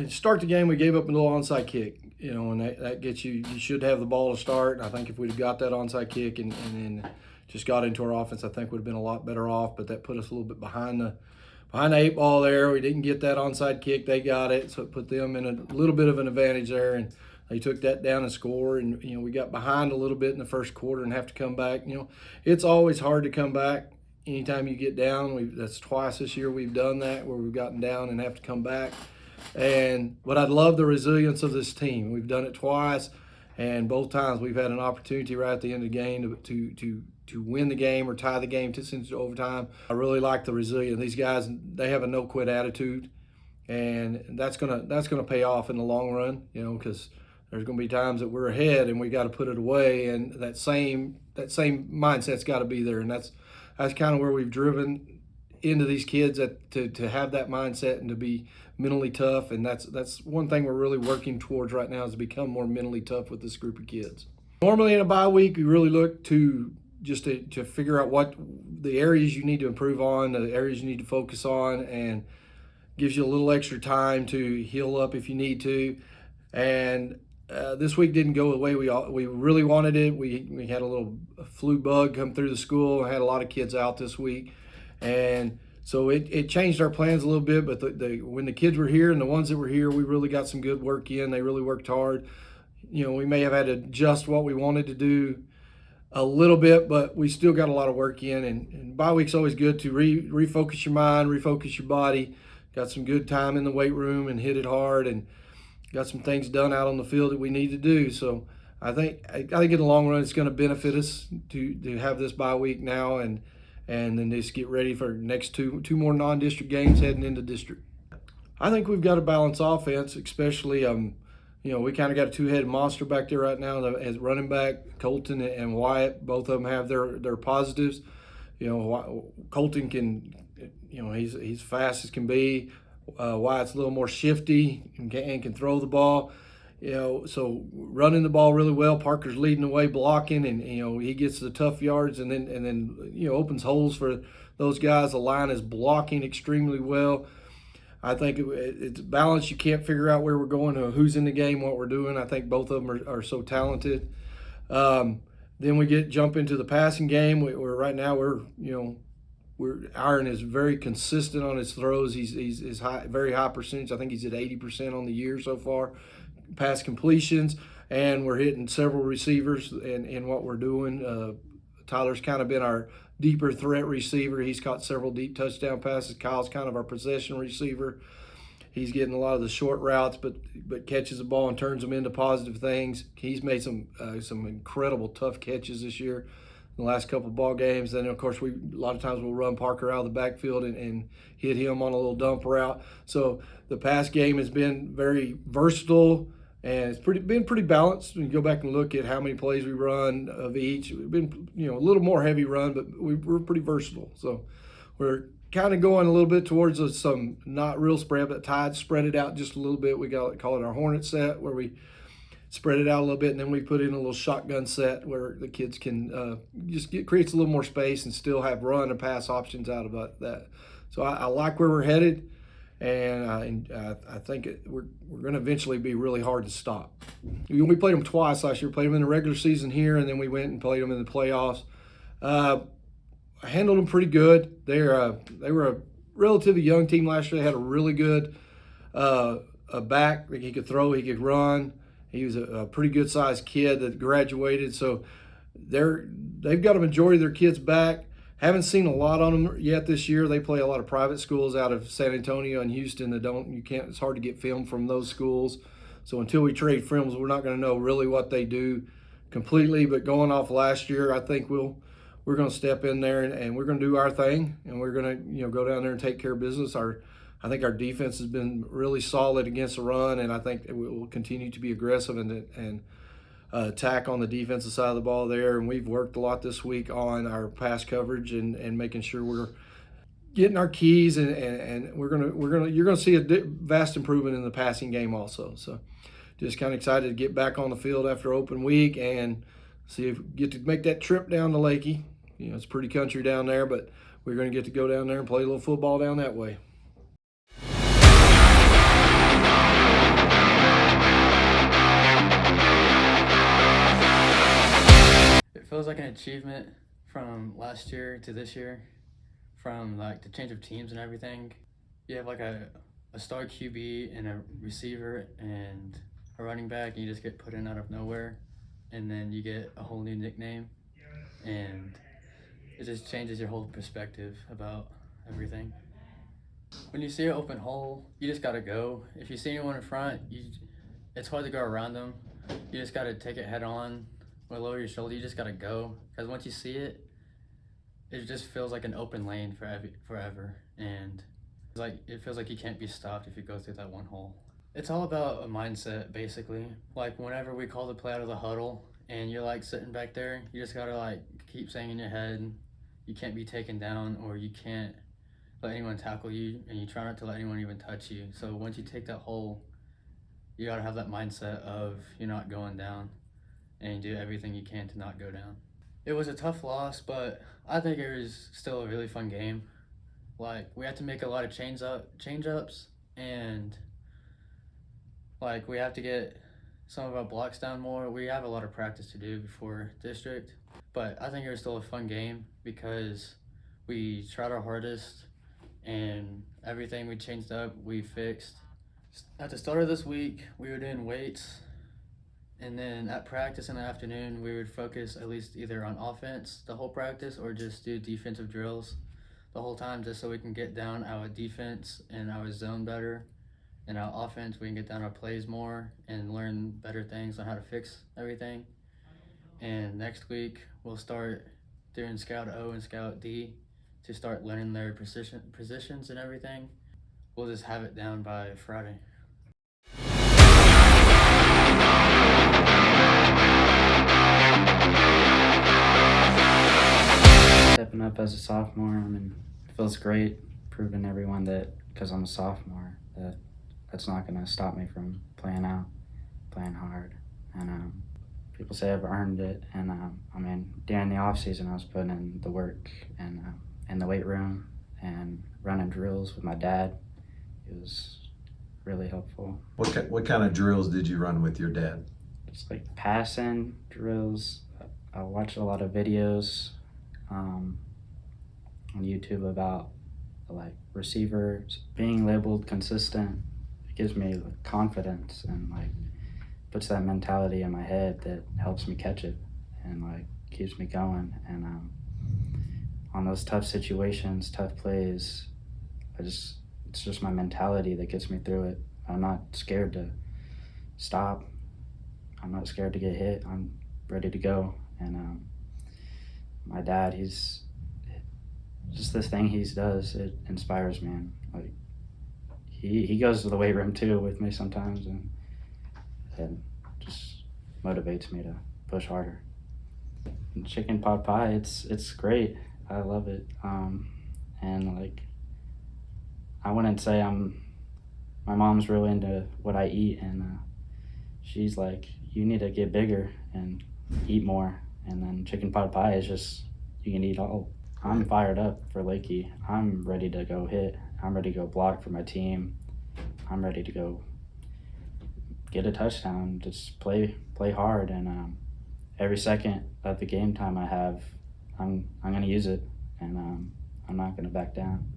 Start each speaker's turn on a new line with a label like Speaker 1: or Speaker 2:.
Speaker 1: start the game, we gave up a little onside kick, and that gets you. You should have the ball to start. And I think if we'd have got that onside kick and then just got into our offense, I think would have been a lot better off. But that put us a little bit behind the 8 ball there. We didn't get that onside kick. They got it, so it put them in a little bit of an advantage there, and they took that down and scored. And we got behind a little bit in the first quarter and have to come back. It's always hard to come back. Anytime you get down, that's twice this year we've done that, where we've gotten down and have to come back. But I love the resilience of this team. We've done it twice, and both times we've had an opportunity right at the end of the game to win the game or tie the game into overtime. I really like the resilience. These guys, they have a no quit attitude, and that's gonna pay off in the long run. Because there's gonna be times that we're ahead and we got to put it away, and that same mindset's got to be there, and that's kind of where we've driven into these kids to have that mindset and to be mentally tough. And that's one thing we're really working towards right now, is to become more mentally tough with this group of kids. Normally in a bye week, we really look to just to figure out what the areas you need to improve on, the areas you need to focus on, and gives you a little extra time to heal up if you need to. And this week didn't go the way we really wanted it. We had a little flu bug come through the school. I had a lot of kids out this week, and so it changed our plans a little bit. But when the kids were here and the ones that were here, we really got some good work in. They really worked hard. We may have had to adjust what we wanted to do a little bit, but we still got a lot of work in. And bye week's always good to refocus your mind, refocus your body. Got some good time in the weight room and hit it hard, and got some things done out on the field that we need to do. So I think in the long run, it's going to benefit us to have this bye week now, and then just get ready for next two more non-district games heading into district. I think we've got a balanced offense, especially we kind of got a two-headed monster back there right now as running back. Colton and Wyatt, both of them have their positives. Colton can, he's fast as can be. Wyatt's a little more shifty and can throw the ball. So running the ball really well. Parker's leading the way blocking, and he gets the tough yards and then opens holes for those guys. The line is blocking extremely well. I think it's balanced. You can't figure out where we're going or who's in the game, what we're doing. I think both of them are so talented. Then we jump into the passing game. Right now Aaron is very consistent on his throws. He's high, very high percentage. I think he's at 80% on the year so far, pass completions, and we're hitting several receivers in what we're doing. Tyler's kind of been our deeper threat receiver. He's caught several deep touchdown passes. Kyle's kind of our possession receiver. He's getting a lot of the short routes, but catches the ball and turns them into positive things. He's made some incredible tough catches this year in the last couple of ball games. Then of course a lot of times we'll run Parker out of the backfield and hit him on a little dump route. So the pass game has been very versatile, and it's been pretty balanced. When you go back and look at how many plays we run of each, we've been a little more heavy run, but we're pretty versatile. So we're kind of going a little bit towards some not real spread, but spread it out just a little bit. We call it our Hornet set, where we spread it out a little bit, and then we put in a little shotgun set where the kids can creates a little more space and still have run and pass options out of that. So I like where we're headed, and I think we're going to eventually be really hard to stop. We played them twice last year. Played them in the regular season here, and then we went and played them in the playoffs. I handled them pretty good. They were a relatively young team last year. They had a really good back. He could throw, he could run. He was a pretty good sized kid that graduated. So they've got a majority of their kids back. Haven't seen a lot on them yet this year. They play a lot of private schools out of San Antonio and Houston it's hard to get film from those schools. So until we trade films, we're not going to know really what they do completely. But going off last year, I think we're going to step in there and we're going to do our thing, and we're going to go down there and take care of business. I think our defense has been really solid against the run, and I think we will continue to be aggressive and attack on the defensive side of the ball there. And we've worked a lot this week on our pass coverage and making sure we're getting our keys, and you're gonna see a vast improvement in the passing game also. So just kind of excited to get back on the field after open week and see if we get to make that trip down to Leakey. It's pretty country down there, but we're going to get to go down there and play a little football down that way.
Speaker 2: feels like an achievement from last year to this year, from like the change of teams and everything. You have like a star QB and a receiver and a running back, and you just get put in out of nowhere, and then you get a whole new nickname, and it just changes your whole perspective about everything. When you see an open hole, you just gotta go. If you see anyone in front, it's hard to go around them. You just gotta take it head on or lower your shoulder. You just gotta go, because once you see it, it just feels like an open lane forever, and it feels like you can't be stopped if you go through that one hole. It's all about a mindset, basically. Like whenever we call the play out of the huddle, and you're like sitting back there, you just gotta like keep saying in your head, you can't be taken down, or you can't let anyone tackle you, and you try not to let anyone even touch you. So once you take that hole, you gotta have that mindset of you're not going down, and you do everything you can to not go down. It was a tough loss, but I think it was still a really fun game. Like we had to make a lot of change ups, and like we have to get some of our blocks down more. We have a lot of practice to do before district, but I think it was still a fun game because we tried our hardest, and everything we changed up, we fixed. At the start of this week, we were doing weights, and then at practice in the afternoon, we would focus at least either on offense the whole practice or just do defensive drills the whole time, just so we can get down our defense and our zone better. And our offense, we can get down our plays more and learn better things on how to fix everything. And next week, we'll start doing Scout O and Scout D to start learning their positions and everything. We'll just have it down by Friday.
Speaker 3: Stepping up as a sophomore, I mean, it feels great proving everyone that because I'm a sophomore, that's not going to stop me from playing hard. And people say I've earned it. And I mean, during the off season, I was putting in the work and in the weight room and running drills with my dad. It was really helpful.
Speaker 4: What kind of drills did you run with your dad?
Speaker 3: Just like passing drills. I watched a lot of videos on YouTube about like receivers being labeled consistent. It gives me like confidence and like puts that mentality in my head that helps me catch it and like keeps me going. And on those tough situations, tough plays, it's just my mentality that gets me through it. I'm not scared to stop. I'm not scared to get hit. I'm ready to go. And my dad, he's just this thing he does, it inspires me. And like he goes to the weight room too with me sometimes, and just motivates me to push harder. And chicken pot pie, it's great. I love it. And like I wouldn't say my mom's really into what I eat, and she's like, you need to get bigger and eat more. And then chicken pot pie is just, you can eat all. I'm fired up for Leakey. I'm ready to go hit. I'm ready to go block for my team. I'm ready to go get a touchdown, just play hard. And every second of the game time I have, I'm gonna use it, and I'm not gonna back down.